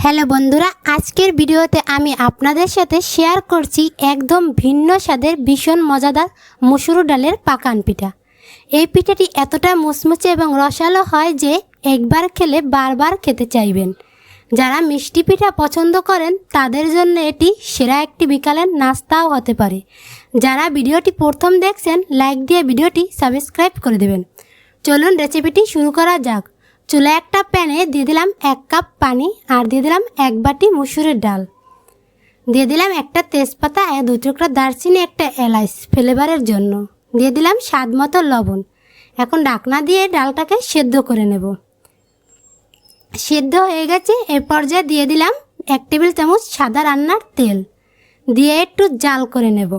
Hello বন্ধুরা, আজকের ভিডিওতে আমি আপনাদের সাথে শেয়ার করছি একদম ভিন্ন স্বাদের ভীষণ মজাদার মসুর ডালের পাকান পিঠা। এই পিঠাটি এতটা মুচমুচে এবং রসালো হয় যে একবার খেলে বারবার খেতে চাইবেন। যারা মিষ্টি পিঠা পছন্দ করেন তাদের জন্য এটি সেরা একটি বিকালের নাস্তাও হতে পারে। যারা ভিডিওটি প্রথম দেখছেন লাইক দিয়ে ভিডিওটি সাবস্ক্রাইব করে দেবেন। চলুন রেসিপিটি শুরু করা যাক। চুলায় একটা প্যানে দিয়ে দিলাম 1 কাপ পানি আর দিয়ে দিলাম 1 বাটি মসুরের ডাল, দিয়ে দিলাম একটা তেজপাতা, 2 টুকরা দারচিনি, একটা এলাচ ফ্লেভারের জন্য, দিয়ে দিলাম স্বাদ মতো লবণ। এখন ঢাকনা দিয়ে ডালটাকে সেদ্ধ করে নেব। সেদ্ধ হয়ে গেছে। এ পর্যায়ে দিয়ে দিলাম 1 টেবিল চামচ সাদা রান্নার তেল, দিয়ে একটু জাল করে নেব।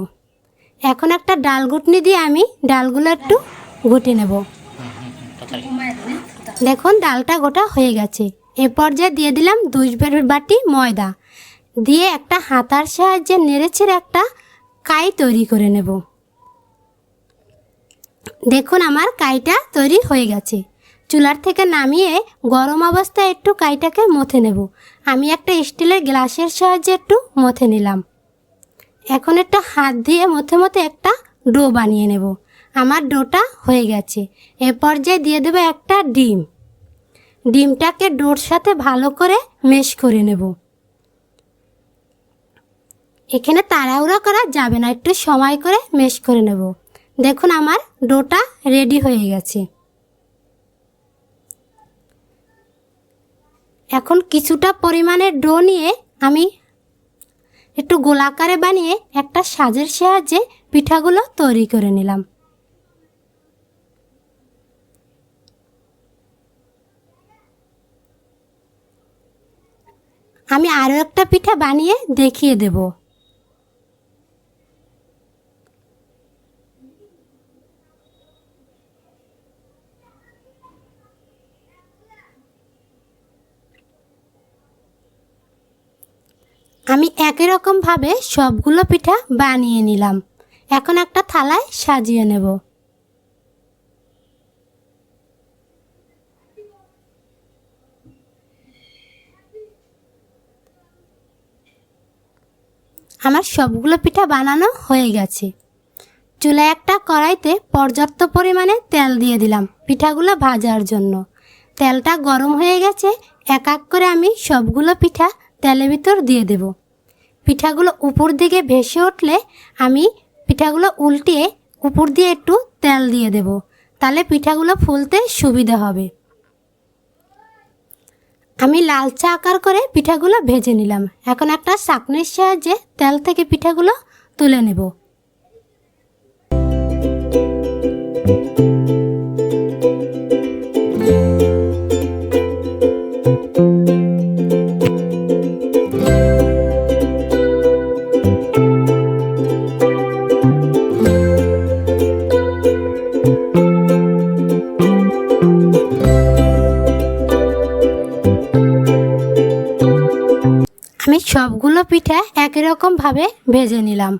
এখন একটা ডাল ঘুটনি দিয়ে আমি ডালগুলো একটু ঘুটে নেব। দেখুন ডালটা গোটা হয়ে গেছে। এ পর্যায়ে দিয়ে দিলাম 2 বাটি ময়দা, দিয়ে একটা হাতার সাহায্যে নেড়েচেড়ে একটা কাই তৈরি করে নেব। দেখুন আমার কাইটা তৈরি হয়ে গেছে। চুলার থেকে নামিয়ে গরম অবস্থায় একটু কাইটাকে মথে নেব। আমি একটা স্টিলের গ্লাসের সাহায্যে একটু মথে নিলাম। এখন একটা হাত দিয়ে মথে মথে একটা ডো বানিয়ে নেব। আমার ডোটা হয়ে গেছে। এ পর্যায়ে দিয়ে দেবো একটা ডিম। ডিমটাকে ডোর সাথে ভালো করে মেশ করে নেব। এখানে তাড়াহুড়ো করা যাবে না, একটু সময় করে মেশ করে নেব। দেখুন আমার ডোটা রেডি হয়ে গেছে। এখন কিছুটা পরিমাণের ডো নিয়ে আমি একটু গোলাকারে বানিয়ে একটা সাজের সাহায্যে পিঠাগুলো তৈরি করে নিলাম। আমি আরও একটা পিঠা বানিয়ে দেখিয়ে দেব। আমি একই রকমভাবে সবগুলো পিঠা বানিয়ে নিলাম। এখন একটা থালায় সাজিয়ে নেব। আমার সবগুলো পিঠা বানানো হয়ে গেছে। চুলায় একটা কড়াইতে পর্যাপ্ত পরিমাণে তেল দিয়ে দিলাম পিঠাগুলো ভাজার জন্য। তেলটা গরম হয়ে গেছে। এক এক করে আমি সবগুলো পিঠা তেলের ভিতর দিয়ে দেব। পিঠাগুলো উপর দিকে ভেসে উঠলে আমি পিঠাগুলো উল্টিয়ে উপর দিয়ে একটু তেল দিয়ে দেব, তাহলে পিঠাগুলো ফুলতে সুবিধা হবে। আমি লালচা আকার করে পিঠাগুলো ভেজে নিলাম। এখন একটা ছাঁকনির সাহায্যে তেল থেকে পিঠাগুলো তুলে নেব। আমি সবগুলো পিঠা একই রকমভাবে ভেজে নিলাম।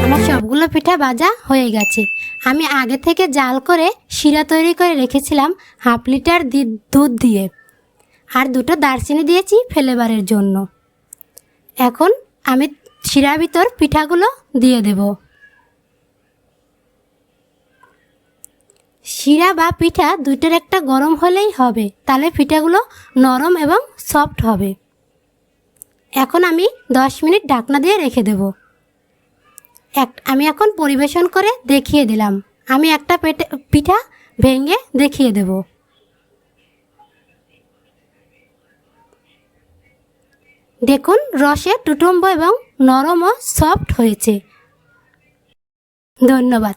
আমার সবগুলো পিঠা ভাজা হয়ে গেছে। আমি আগে থেকে জাল করে শিরা তৈরি করে রেখেছিলাম 1/2 লিটার দুধ দিয়ে, আর 2টো দারচিনি দিয়েছি ফ্লেভারের জন্য। এখন আমি শিরার ভিতর পিঠাগুলো দিয়ে দেব। শিরা বা পিঠা দুইটার একটা গরম হলেই হবে, তাহলে পিঠাগুলো নরম এবং সফট হবে। এখন আমি 10 মিনিট ঢাকনা দিয়ে রেখে দেব। আমি এখন পরিবেশন করে দেখিয়ে দিলাম। আমি একটা পিঠা ভেঙে দেখিয়ে দেব। দেখুন রসে টুটুম্ব এবং নরম ও সফট হয়েছে। ধন্যবাদ।